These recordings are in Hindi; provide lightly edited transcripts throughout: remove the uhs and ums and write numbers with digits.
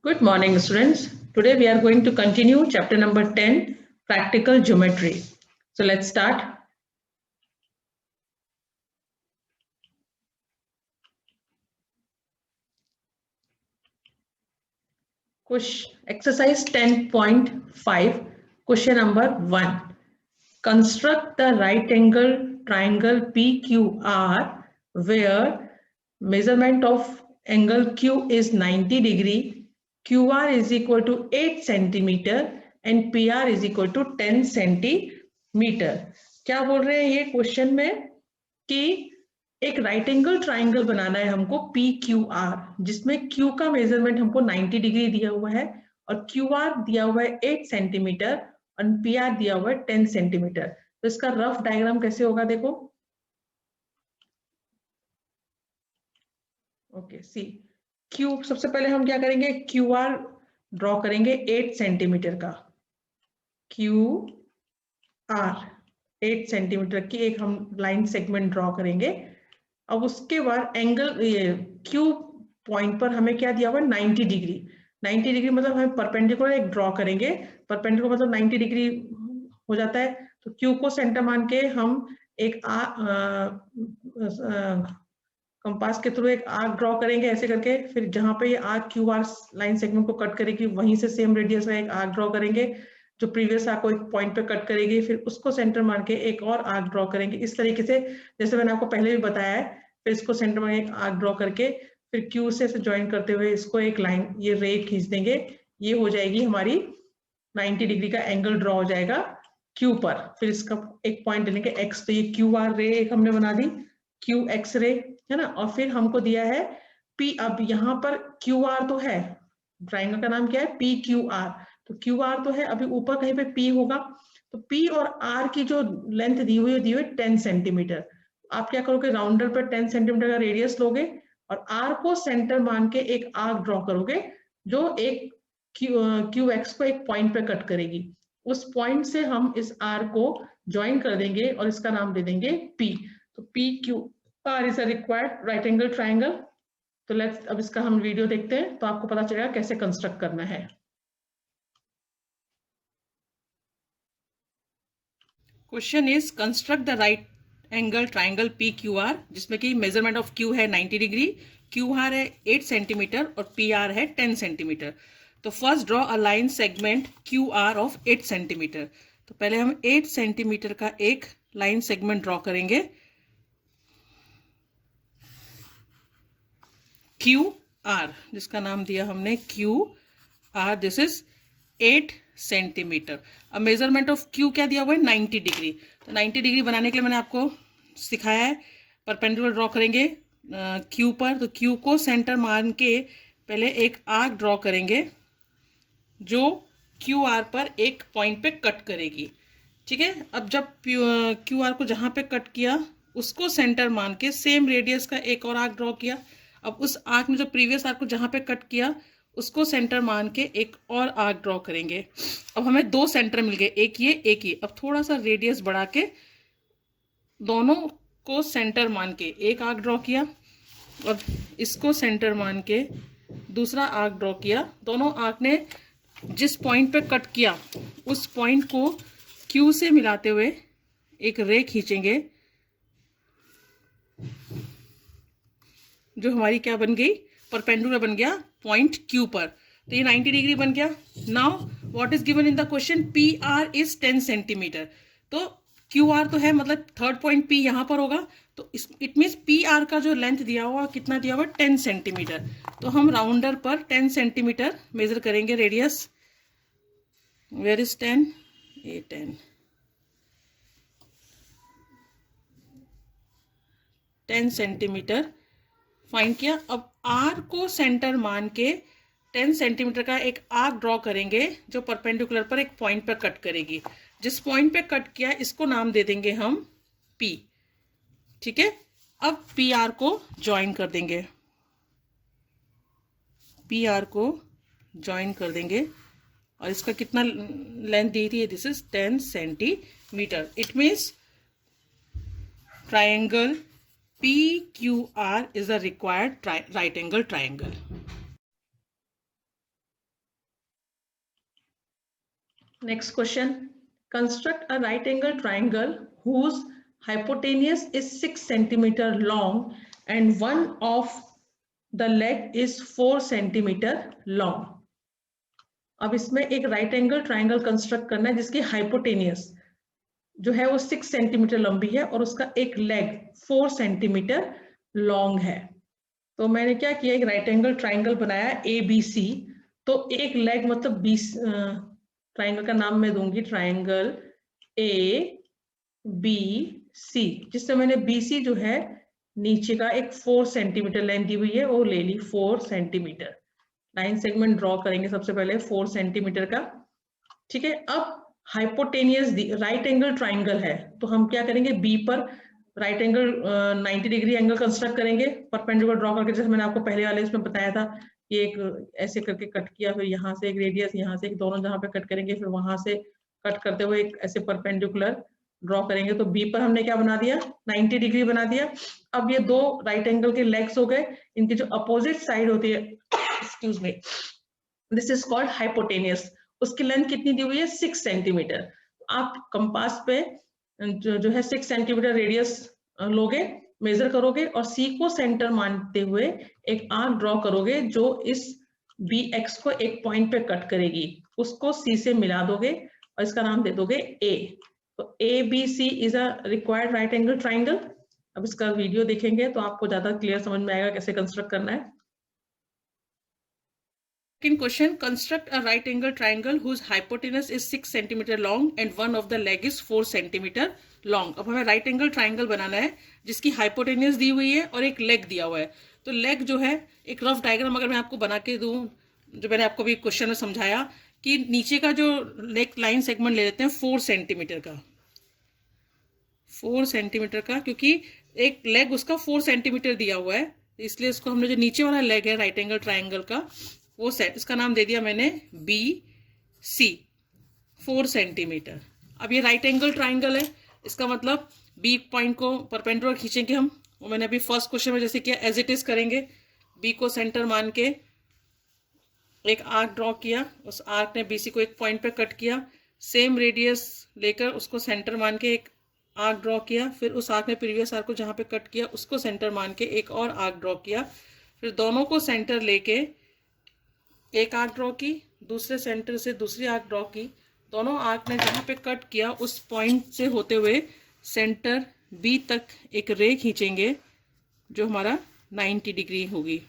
Good morning, students. Today we are going to continue chapter number 10, Practical Geometry. So let's start. Exercise 10.5, question number 1. Construct the right angle triangle PQR where measurement of angle Q is 90 degree, QR is equal to 8 centimeter and PR is equal to 10 centimeter. क्या बोल रहे हैं ये क्वेश्चन में कि एक राइट एंगल ट्राइंगल बनाना है हमको पी क्यू आर, जिसमें क्यू का मेजरमेंट हमको 90 डिग्री दिया हुआ है और क्यू आर दिया हुआ है 8 सेंटीमीटर और पी आर दिया हुआ है 10 सेंटीमीटर। तो इसका रफ डायग्राम कैसे होगा देखो। ओके सी क्यू, सबसे पहले हम क्या करेंगे, क्यू आर ड्रॉ करेंगे 8 सेंटीमीटर का। क्यू आर 8 सेंटीमीटर की एक हम लाइन सेगमेंट ड्रॉ करेंगे। अब उसके बाद एंगल ये क्यू पॉइंट पर हमें क्या दिया हुआ है 90 डिग्री। 90 डिग्री मतलब हम परपेंडिकुलर एक ड्रॉ करेंगे। परपेंडिकुलर मतलब 90 डिग्री हो जाता है। तो क्यू को सेंटर मान के हम एक कंपास के थ्रू एक आर्क ड्रॉ करेंगे ऐसे करके। फिर जहां पे ये arc Q R line segment को कट करेगी वहीं से सेम रेडियस का एक आर्क ड्रॉ करेंगे जो प्रीवियस आर्क को एक पॉइंट पे कट करेगी। फिर उसको सेंटर मान के एक और आर्क ड्रॉ करेंगे इस तरीके से, जैसे मैंने आपको पहले भी बताया है। फिर इसको सेंटर में एक आर्क ड्रॉ करके फिर क्यू से ज्वाइन करते हुए इसको एक लाइन ये रे खींच देंगे। ये हो जाएगी हमारी 90 डिग्री का एंगल ड्रॉ हो जाएगा क्यू पर। फिर इसका एक पॉइंट लेंगे एक्स, तो ये क्यू आर रे एक हमने बना दी, क्यू एक्स रे है ना। और फिर हमको दिया है पी। अब यहाँ पर क्यू आर तो है, ट्राइंगल का नाम क्या है पी क्यू आर। तो क्यू आर तो है, अभी ऊपर कहीं पे पी होगा। तो पी और आर की जो लेंथ दी हुई है 10 सेंटीमीटर। आप क्या करोगे, राउंडर पर 10 सेंटीमीटर का रेडियस लोगे और आर को सेंटर मान के एक आर्क ड्रॉ करोगे जो एक क्यू एक्स को एक पॉइंट पे कट करेगी। उस पॉइंट से हम इस आर को ज्वाइन कर देंगे और इसका नाम दे देंगे पी। तो P Q R is a required right angle triangle. तो लेट्स अब इसका हम वीडियो देखते हैं तो आपको पता चलेगा कैसे कंस्ट्रक्ट करना है। Question is construct the right angle triangle P Q R, जिसमें कि मेजरमेंट ऑफ क्यू है 90 डिग्री, क्यू आर है 8 सेंटीमीटर और पी आर है 10 सेंटीमीटर। तो first draw a line segment Q R of 8 centimetre. तो पहले हम 8 सेंटीमीटर का एक लाइन सेगमेंट ड्रॉ करेंगे क्यू आर, जिसका नाम दिया हमने Q R. This is 8 centimetre. अब मेजरमेंट ऑफ क्यू क्या दिया हुआ है 90 डिग्री। तो 90 डिग्री बनाने के लिए मैंने आपको सिखाया है, परपेंडिकुलर ड्रॉ करेंगे क्यू पर। तो क्यू को सेंटर मान के पहले एक आर्क ड्रॉ करेंगे जो क्यू आर पर एक पॉइंट पे कट करेगी। ठीक है, अब जब क्यू आर को जहां पे कट किया उसको सेंटर मान के सेम रेडियस का एक और आर्क ड्रॉ किया। अब उस आर्क में जो प्रीवियस आर्क को जहां पे कट किया उसको सेंटर मान के एक और आर्क ड्रॉ करेंगे। अब हमें दो सेंटर मिल गए, एक ये एक ये। अब थोड़ा सा रेडियस बढ़ा के दोनों को सेंटर मान के एक आर्क ड्रॉ किया और इसको सेंटर मान के दूसरा आर्क ड्रॉ किया। दोनों आर्क ने जिस पॉइंट पे कट किया उस पॉइंट को क्यू से मिलाते हुए एक रे खींचेंगे जो हमारी क्या बन गई, परपेंडिकुलर बन गया पॉइंट क्यू पर। तो ये 90 डिग्री बन गया। Now what is given in the question, P R is 10 centimetre. तो क्यू आर तो है, मतलब थर्ड पॉइंट पी यहां पर होगा। तो इट मीन्स पी आर का जो लेंथ दिया हुआ कितना दिया हुआ 10 सेंटीमीटर। तो हम राउंडर पर 10 सेंटीमीटर मेजर करेंगे रेडियस। वेयर इज 10, ये 10 सेंटीमीटर फाइंड किया। अब आर को सेंटर मान के 10 सेंटीमीटर का एक आर्क ड्रॉ करेंगे जो परपेंडिकुलर पर एक पॉइंट पर कट करेगी। जिस पॉइंट पे कट किया इसको नाम दे देंगे हम पी। ठीक है, अब पी आर को ज्वाइन कर देंगे, पी आर को ज्वाइन कर देंगे और इसका कितना लेंथ दी थी, this is 10 centimetre. It means triangle PQR is a required right angle triangle. Next question, construct a right angle triangle whose hypotenuse is 6 centimeter long and one of the leg is 4 centimeter long. अब इसमें एक राइट एंगल ट्राइंगल कंस्ट्रक्ट करना है जिसकी हाइपोटेनियस जो है वो 6 सेंटीमीटर लंबी है और उसका एक लेग 4 सेंटीमीटर लॉन्ग है। तो मैंने क्या किया, एक राइट एंगल ट्राइंगल बनाया ABC। तो एक लेग मतलब 20, ट्राइंगल का नाम मैं दूंगी ट्राइंगल ABC, जिससे मैंने BC जो है नीचे का एक 4 सेंटीमीटर लेंथ दी हुई है वो ले ली 4 सेंटीमीटर। लाइन सेगमेंट ड्रॉ करेंगे सबसे पहले 4 सेंटीमीटर का, ठीक है। अब हाइपोटेनियस राइट एंगल ट्राइंगल है तो हम क्या करेंगे, बी पर right angle 90 degree angle construct करेंगे परपेंडिकुलर ड्रॉ करके, जैसे मैंने आपको पहले वाले इसमें बताया था कि एक ऐसे करके कट किया, फिर यहाँ से एक रेडियस, यहाँ से एक, दोनों जहाँ पे कट करेंगे फिर वहां से कट करते हुए एक ऐसे परपेंडिकुलर ड्रॉ करेंगे। तो बी पर हमने क्या बना दिया, 90 डिग्री बना दिया। अब ये दो राइट एंगल के लेग्स हो गए, इनकी जो अपोजिट साइड होती है excuse me, this is called hypotenuse. उसकी लेंथ कितनी दी हुई है, 6 सेंटीमीटर। आप कंपास पे जो है 6 सेंटीमीटर रेडियस लोगे, मेजर करोगे और सी को सेंटर मानते हुए एक आर्क ड्रॉ करोगे जो इस बी एक्स को एक पॉइंट पे कट करेगी, उसको सी से मिला दोगे और इसका नाम दे दोगे ए। तो ABC is a required right angle triangle. अब इसका वीडियो देखेंगे तो आपको ज्यादा क्लियर समझ में आएगा कैसे कंस्ट्रक्ट करना है। Second question, construct a right angle triangle whose hypotenuse is 6 centimeter long and one of the leg is 4 centimeter long. अब हमें right angle triangle बनाना है जिसकी hypotenuse दी हुई है और एक leg दिया हुआ है। तो leg जो है, एक रफ डायग्राम अगर मैं आपको बना के दूं, जो मैंने आपको भी क्वेश्चन में समझाया कि नीचे का जो लेग लाइन सेगमेंट ले लेते हैं 4 सेंटीमीटर का, 4 सेंटीमीटर का, क्योंकि एक लेग उसका 4 सेंटीमीटर दिया हुआ है, इसलिए इसको हमने जो नीचे वाला लेग है राइट एंगल ट्राइंगल का वो सेट, इसका नाम दे दिया मैंने BC, 4 सेंटीमीटर। अब ये राइट एंगल ट्राइंगल है, इसका मतलब बी पॉइंट को परपेंडिकुलर खींचेंगे हम, वो मैंने अभी फर्स्ट क्वेश्चन में जैसे किया एज इट इज करेंगे। बी को सेंटर मान के एक आर्क ड्रॉ किया, उस आर्क ने BC को एक पॉइंट पे कट किया, सेम रेडियस लेकर उसको सेंटर मान के एक आर्क ड्रॉ किया, फिर उस आर्क ने प्रीवियस आर्क को जहाँ पे कट किया उसको सेंटर मान के एक और आर्क ड्रॉ किया, फिर दोनों को सेंटर लेके एक आर्क ड्रॉ की, दूसरे सेंटर से दूसरी आर्क ड्रॉ की, दोनों आर्क ने जहाँ पे कट किया उस पॉइंट से होते हुए सेंटर B तक एक रे खींचेंगे जो हमारा 90 डिग्री होगी।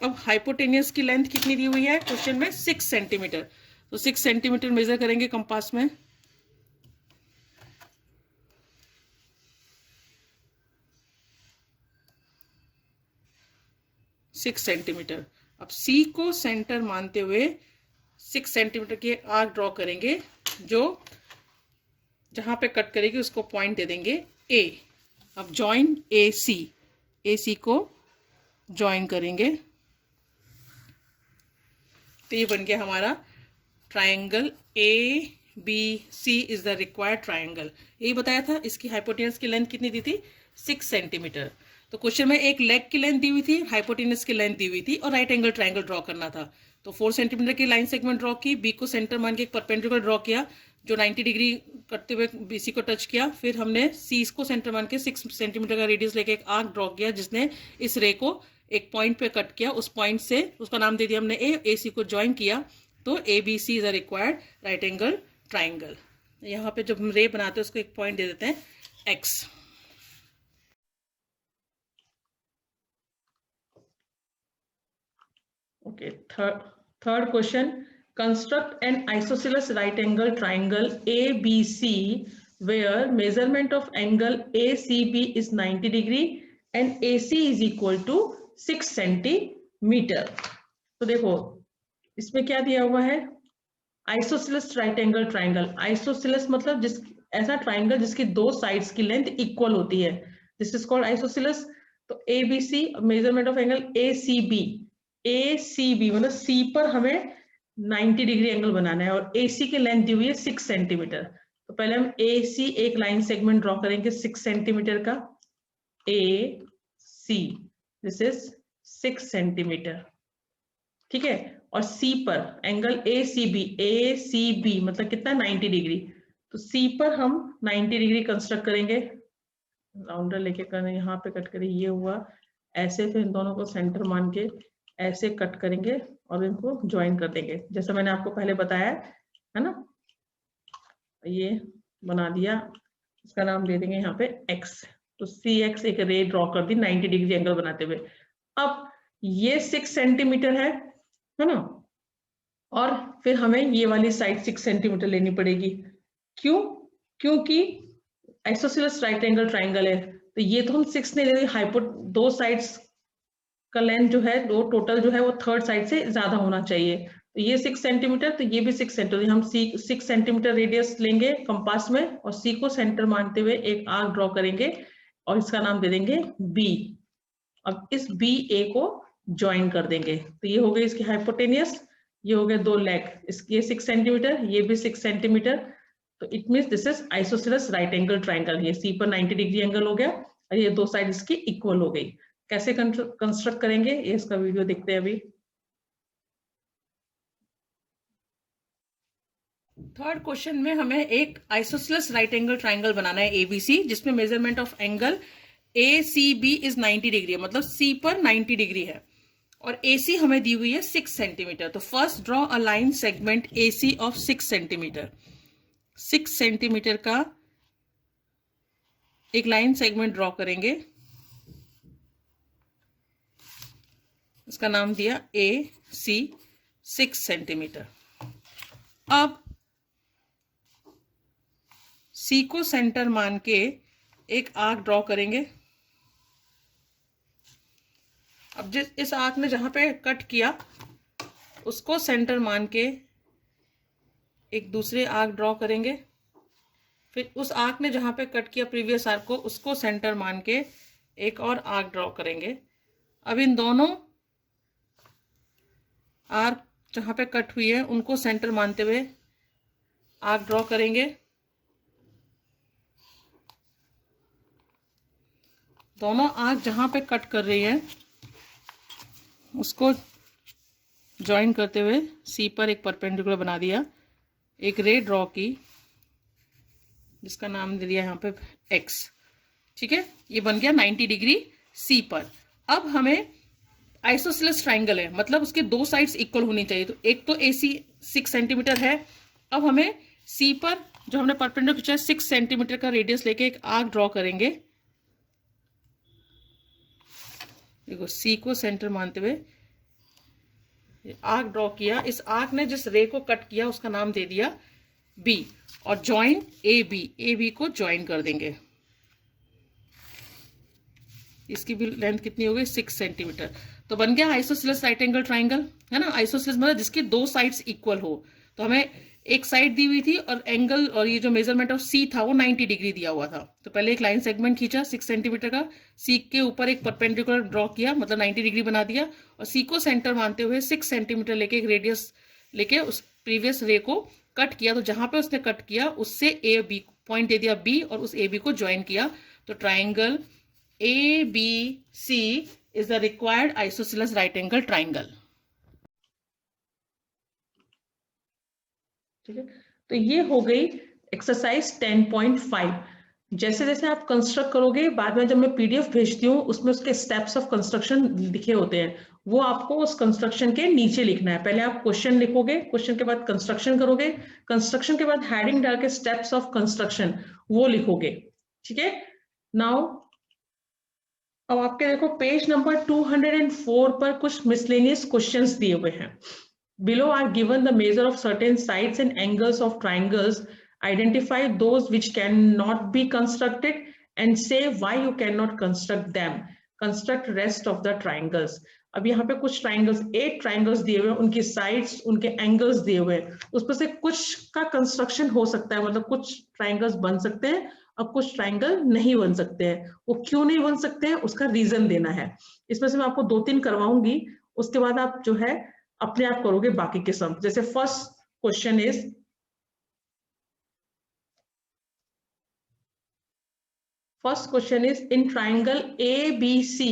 अब हाइपोटेनियस की लेंथ कितनी दी हुई है क्वेश्चन में, 6 सेंटीमीटर। तो 6 सेंटीमीटर मेजर करेंगे कंपास में, सिक्स सेंटीमीटर। अब C को सेंटर मानते हुए 6 सेंटीमीटर की आर्क ड्रॉ करेंगे जो जहां पे कट करेगी उसको पॉइंट दे देंगे A। अब जॉइन AC को जॉइन करेंगे तो ये बन गया हमारा triangle ABC is the required triangle. यही बताया था, इसकी हाइपोटेनस की लेंथ कितनी दी थी, 6 सेंटीमीटर। तो क्वेश्चन में एक लेग की लेंथ दी हुई थी, हाइपोटेनस की लेंथ दी हुई थी और राइट एंगल ट्राइंगल ड्रॉ करना था। तो 4 सेंटीमीटर की लाइन सेगमेंट ड्रॉ की, बी को सेंटर मान के एक परपेंडिकुलर ड्रॉ किया जो 90 डिग्री करते हुए BC को टच किया, फिर हमने C को सेंटर मान के 6 सेंटीमीटर का रेडियस लेके एक आर्क ड्रॉ किया जिसने इस रे को एक पॉइंट पे कट किया, उस पॉइंट से उसका नाम दे दिया हमने A, AC को ज्वाइन किया तो ABC is a required right angle triangle. यहाँ पे जब हम रे बनाते हैं उसको एक पॉइंट दे देते हैं X। Okay, third question, construct an isosceles right angle triangle ABC where measurement of angle ACB is 90 degree and AC is equal to 6 centimeter। तो देखो इसमें क्या दिया हुआ है, isosceles right angle triangle. Isosceles मतलब जिस ऐसा ट्राइंगल जिसकी दो साइड्स की लेंथ इक्वल होती है, दिस इज कॉल्ड आइसोसेलेस। तो ABC measurement of angle ACB मतलब C पर हमें 90 डिग्री एंगल बनाना है और AC की लेंथ दी हुई है 6 सेंटीमीटर। तो पहले हम AC एक लाइन सेगमेंट ड्रॉ करेंगे 6 सेंटीमीटर का, AC दिस इज 6 सेंटीमीटर, ठीक है। और सी पर एंगल ACB मतलब कितना 90 डिग्री, तो सी पर हम 90 डिग्री कंस्ट्रक्ट करेंगे, राउंडर लेके करना, यहाँ पे कट करें, ये हुआ ऐसे, फिर इन दोनों को सेंटर मान के ऐसे कट करेंगे और इनको ज्वाइन कर देंगे जैसे मैंने आपको पहले बताया है ना। ये बना दिया, इसका नाम दे देंगे यहाँ पे x, तो CX एक रे ड्रॉ कर दी 90 डिग्री एंगल बनाते हुए। अब ये 6 सेंटीमीटर है ना, और फिर हमें ये वाली साइड 6 सेंटीमीटर लेनी पड़ेगी। क्यों? क्योंकि आइसोसेलेस राइट एंगल ट्राइंगल है, तो ये तो हम 6 नहीं ले रहे, हाइपो दो साइड्स का लेंथ जो है, दो टोटल जो है वो थर्ड साइड से ज्यादा होना चाहिए, तो ये 6 सेंटीमीटर, तो ये भी 6 सेंटीमीटर, हम 6 सेंटीमीटर रेडियस लेंगे कंपास में और सी को सेंटर मानते हुए एक आर्क ड्रॉ करेंगे और इसका नाम दे देंगे बी। अब इस BA को ज्वाइन कर देंगे, तो ये हो गई इसकी हाइपोटेनियस, ये हो गए दो लेग, ये 6 सेंटीमीटर, ये भी 6 सेंटीमीटर, तो it means this is isosceles right angle triangle. ये सी पर 90 डिग्री एंगल हो गया और ये दो साइड इसकी इक्वल हो गई। कैसे कंस्ट्रक्ट करेंगे, ये इसका वीडियो देखते हैं अभी। थर्ड क्वेश्चन में हमें एक आइसोसेलेस राइट एंगल ट्राइंगल बनाना है ABC, जिसमें measurement of angle ACB is 90 degree है, मतलब C पर 90 डिग्री है और AC हमें दी हुई है 6 सेंटीमीटर। तो first draw a line segment AC of 6 centimetre. 6 centimetre का एक लाइन सेगमेंट ड्रॉ करेंगे, इसका नाम दिया AC 6 सेंटीमीटर। अब C को सेंटर मान के एक आर्क ड्रॉ करेंगे। अब इस आर्क ने जहां पे कट किया उसको सेंटर मान के एक दूसरे आर्क ड्रॉ करेंगे, फिर उस आर्क ने जहां पे कट किया प्रीवियस आर्क को उसको सेंटर मान के एक और आर्क ड्रॉ करेंगे। अब इन दोनों आर्क जहां पे कट हुई है उनको सेंटर मानते हुए आर्क ड्रॉ करेंगे। दोनों आर्क जहां पे कट कर रही है उसको ज्वाइन करते हुए सी पर एक परपेंडिकुलर बना दिया, एक रे ड्रॉ की जिसका नाम दे दिया यहाँ पे x। ठीक है, ये बन गया 90 डिग्री सी पर। अब हमें आइसोसेलेस ट्राइंगल है, मतलब उसके दो साइड्स इक्वल होनी चाहिए, तो एक तो AC 6 सेंटीमीटर है। अब हमें सी पर जो हमने परपेंडिकुलर खींचा 6 सेंटीमीटर का रेडियस लेके एक आर्क ड्रॉ करेंगे। देखो सी को सेंटर मानते हुए आर्क ड्रॉ किया, इस आर्क ने जिस रे को कट किया उसका नाम दे दिया B और ज्वाइन AB को ज्वाइन कर देंगे। इसकी भी लेंथ कितनी हो गई 6 सेंटीमीटर। तो बन गया आइसोसेलेस राइट एंगल ट्राइंगल, है ना। आइसोसेलेस मतलब जिसकी दो साइड्स इक्वल हो। तो हमें एक साइड दी हुई थी और एंगल और ये जो मेजरमेंट ऑफ C था वो 90 डिग्री दिया हुआ था। तो पहले एक लाइन सेगमेंट खींचा 6 सेंटीमीटर का, C के ऊपर एक परपेंडिकुलर ड्रॉ किया, मतलब 90 डिग्री बना दिया और C को सेंटर मानते हुए 6 सेंटीमीटर लेके एक रेडियस लेके उस प्रीवियस रे को कट किया। तो जहां पे उसने कट किया उससे AB पॉइंट दे दिया B और उस AB को ज्वाइन किया। तो triangle ABC is the required isosceles right angle triangle. ठीक है, तो ये हो गई एक्सरसाइज 10.5। जैसे जैसे आप कंस्ट्रक्ट करोगे, बाद में जब मैं PDF भेजती हूँ उसमें उसके स्टेप्स ऑफ कंस्ट्रक्शन लिखे होते हैं, वो आपको उस कंस्ट्रक्शन के नीचे लिखना है। पहले आप क्वेश्चन लिखोगे, क्वेश्चन के बाद कंस्ट्रक्शन करोगे, कंस्ट्रक्शन के बाद हेडिंग डाल के स्टेप्स ऑफ कंस्ट्रक्शन वो लिखोगे। ठीक है, नाउ अब आपके देखो पेज नंबर 204 पर कुछ मिसलेनियस क्वेश्चंस दिए हुए हैं। Below are given the measure of certain sides and angles of triangles. Identify those which cannot be constructed and say why you cannot construct them. Construct rest of the triangles. अब यहाँ पे कुछ ट्राइंगल्स, 8 ट्राइंगल्स दिए हुए हैं, उनकी साइड्स, उनके एंगल्स दिए हुए हैं, उसमें से कुछ का कंस्ट्रक्शन हो सकता है, मतलब कुछ ट्राइंगल्स बन सकते हैं और कुछ ट्राइंगल नहीं बन सकते हैं। वो क्यों नहीं बन सकते हैं उसका रीजन देना है। इसमें से मैं आपको 2-3 करवाऊंगी, उसके बाद आप जो है अपने आप करोगे बाकी के सम। जैसे first question is, in triangle ABC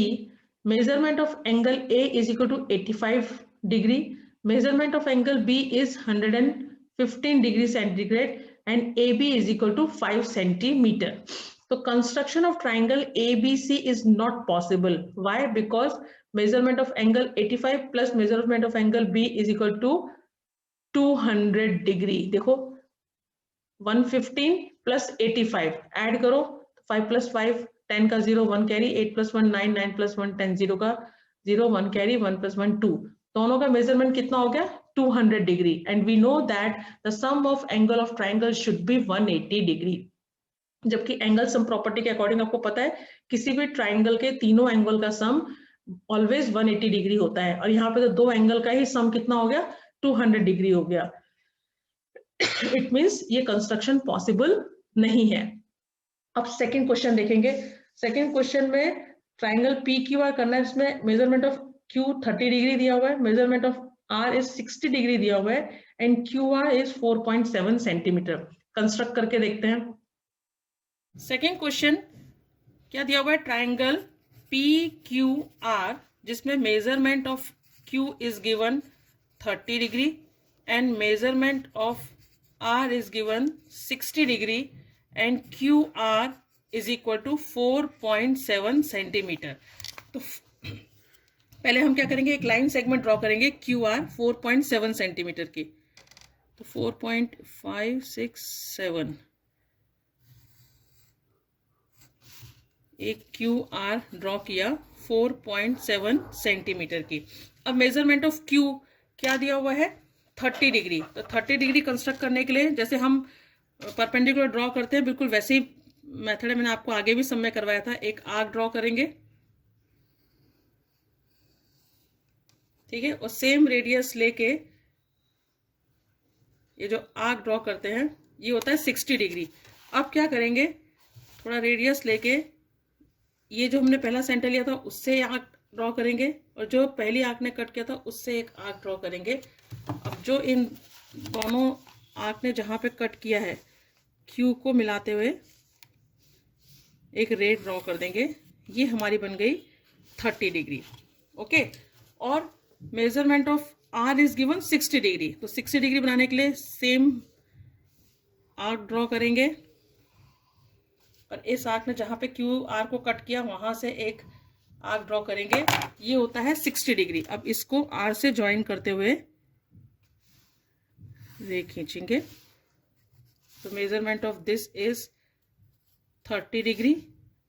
measurement of angle A is equal to 85 degree, measurement of angle B is 115 degree centigrade and AB is equal to 5 centimeter. So construction of triangle ABC is not possible. Why? Because measurement of angle 85 plus measurement of angle B is equal to 200 degree. देखो 115 plus 85 ऐड करो, 5 plus 5 10 का 0 1 कैरी, 8 plus 1 9 9 plus 1 10 0 का 0 1 कैरी, 1 plus 1 2, दोनों का मेजरमेंट कितना हो गया 200 degree. And we know that the sum of angle of triangle should be 180 degree. जबकि एंगल सम प्रॉपर्टी के अकॉर्डिंग आपको पता है किसी भी ट्राइंगल के तीनों एंगल का सम ऑलवेज 180 डिग्री होता है, और यहाँ पे तो दो एंगल का ही सम कितना हो गया 200 डिग्री हो गया. इट मींस ये कंस्ट्रक्शन पॉसिबल नहीं है. अब सेकंड क्वेश्चन देखेंगे. सेकंड क्वेश्चन में ट्राइंगल पी क्यू आर करना है, इसमें मेजरमेंट ऑफ क्यू 30 डिग्री दिया हुआ है, measurement of R is 60 degree दिया हुआ है and Q R is 4.7 centimetre. Construct करके देखते हैं. सेकेंड क्वेश्चन क्या दिया हुआ है, ट्राइंगल पी क्यू आर जिसमें measurement of Q is given 30 degree and measurement of R is given 60 degree and QR is equal to 4.7 centimetre. तो पहले हम क्या करेंगे, एक लाइन सेगमेंट ड्रॉ करेंगे QR 4.7 सेंटीमीटर की. तो 4.567 एक QR ड्रॉ किया 4.7 सेंटीमीटर की. अब मेजरमेंट ऑफ Q क्या दिया हुआ है 30 डिग्री. तो 30 डिग्री कंस्ट्रक्ट करने के लिए जैसे हम परपेंडिकुलर ड्रॉ करते हैं बिल्कुल वैसे ही मेथड है, मैंने आपको आगे भी समय करवाया था. एक आर्क ड्रॉ करेंगे, ठीक है, और सेम रेडियस लेके ये जो आर्क ड्रॉ करते हैं ये होता है 60 डिग्री. अब क्या करेंगे, थोड़ा रेडियस लेके ये जो हमने पहला सेंटर लिया था उससे आर्क ड्रॉ करेंगे और जो पहली आर्क ने कट किया था उससे एक आर्क ड्रॉ करेंगे. अब जो इन दोनों आर्क ने जहां पे कट किया है क्यू को मिलाते हुए एक रे ड्रॉ कर देंगे. ये हमारी बन गई 30 डिग्री. ओके, और measurement of R is given 60 degree. तो 60 डिग्री बनाने के लिए सेम आर्क ड्रॉ करेंगे और इस आर्क ने जहां पे क्यू आर को कट किया वहां से एक आर्क ड्रॉ करेंगे. ये होता है 60 डिग्री. अब इसको आर से ज्वाइन करते हुए रे खींचेंगे. तो measurement of this is 30 degree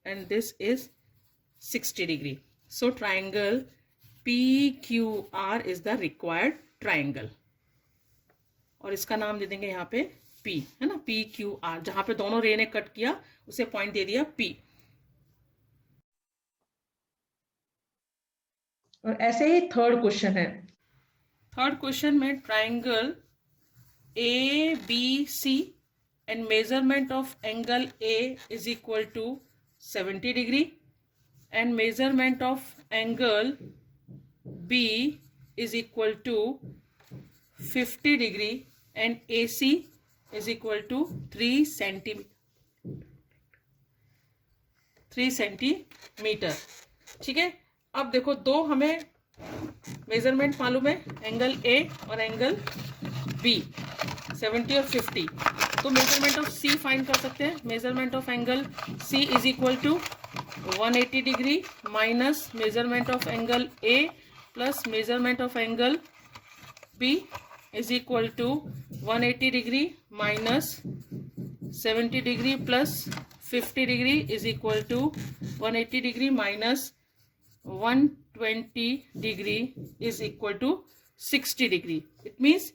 and this is 60 degree. So triangle P Q R is the required triangle और इसका नाम दे देंगे यहाँ पे P, है ना, पी क्यू आर. जहां पे दोनों रे ने कट किया उसे पॉइंट दे दिया P. और ऐसे ही थर्ड क्वेश्चन है. थर्ड क्वेश्चन में triangle A B C and measurement of angle A is equal to 70 degree and measurement of angle B is equal to 50 degree and A C is equal to 3 centimetre. ठीक है, अब देखो दो हमें मेजरमेंट मालूम है, एंगल ए और एंगल बी 70 और 50. तो मेजरमेंट ऑफ सी फाइंड कर सकते हैं. Measurement of angle C is equal to 180 degree minus measurement of angle A plus measurement of angle B is equal to 180 degree minus 70 degree plus 50 degree is equal to 180 degree minus 120 degree is equal to 60 degree. It means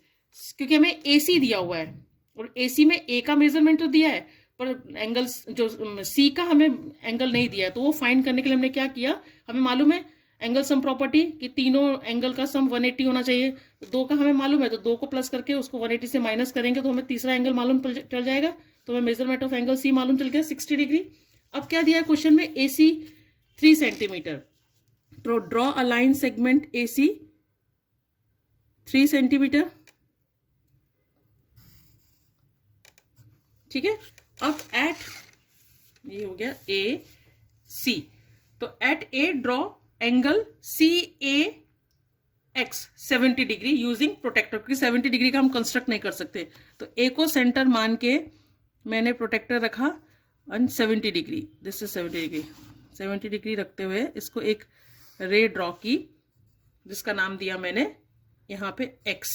क्योंकि हमें AC दिया हुआ है और AC में A का मेजरमेंट तो दिया है पर एंगल जो C का हमें एंगल नहीं दिया है. तो वो फाइंड करने के लिए हमने क्या किया, हमें मालूम है एंगल सम प्रॉपर्टी कि तीनों एंगल का सम 180 होना चाहिए. दो का हमें मालूम है तो दो को प्लस करके उसको 180 से माइनस करेंगे तो हमें तीसरा एंगल मालूम चल जाएगा. तो हमें मेजरमेंट ऑफ एंगल C मालूम चल गया 60 डिग्री. अब क्या दिया है क्वेश्चन में, AC 3 सेंटीमीटर. तो draw a line segment AC 3 centimetre. ठीक है, अब एट ये हो गया AC. तो at A draw angle CAX 70 degree using protractor, क्योंकि 70 डिग्री का हम कंस्ट्रक्ट नहीं कर सकते। तो ए को सेंटर मान के मैंने प्रोटेक्टर रखा and 70 degree, this is 70 degree. 70 degree रखते हुए इसको एक रे ड्रॉ की जिसका नाम दिया मैंने यहाँ पे x।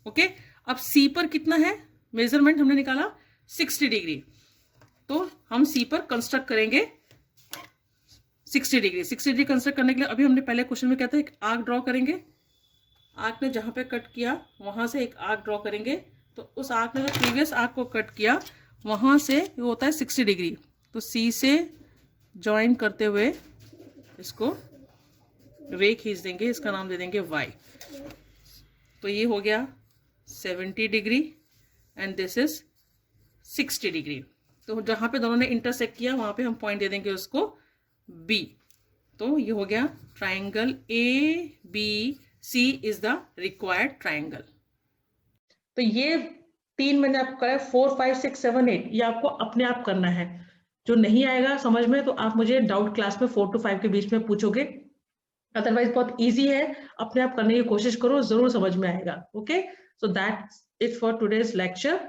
ओके, अब C पर कितना है मेजरमेंट हमने निकाला 60 डिग्री, तो हम C पर कंस्ट्रक्ट करेंगे 60 डिग्री। 60 डिग्री कंस्ट्रक्ट करने के लिए अभी हमने पहले क्वेश्चन में क्या था, एक आर्क ड्रॉ करेंगे। आर्क ने जहां पे कट किया वहां से एक आर्क ड्रॉ करेंगे, तो उस आर्क ने जो प्रीवियस आर्क को कट किया वहां से वो होता है 60 डिग्री। तो C से ज्वाइन करते हुए इसको रे खींच देंगे, इसका नाम दे देंगे y। तो ये हो गया 70 degree and this is 60 degree. तो जहां पे दोनों ने इंटरसेक्ट किया वहां पे हम पॉइंट दे देंगे उसको B। तो ये हो गया triangle ABC is the required triangle. तो ये 3 मैंने आपको कराया, 4 5 6 7 8, ये आपको अपने आप करना है। जो नहीं आएगा समझ में तो आप मुझे डाउट क्लास में 4 to 5 के बीच में पूछोगे, अदरवाइज बहुत इजी है, अपने आप करने की कोशिश करो, जरूर समझ में आएगा। Okay, so that's it for today's lecture.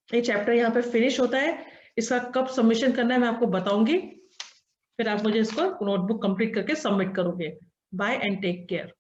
ये चैप्टर यहाँ पे फिनिश होता है। इसका कब सबमिशन करना है मैं आपको बताऊंगी, फिर आप मुझे इसको नोटबुक कंप्लीट करके सबमिट करोगे। Bye and take care.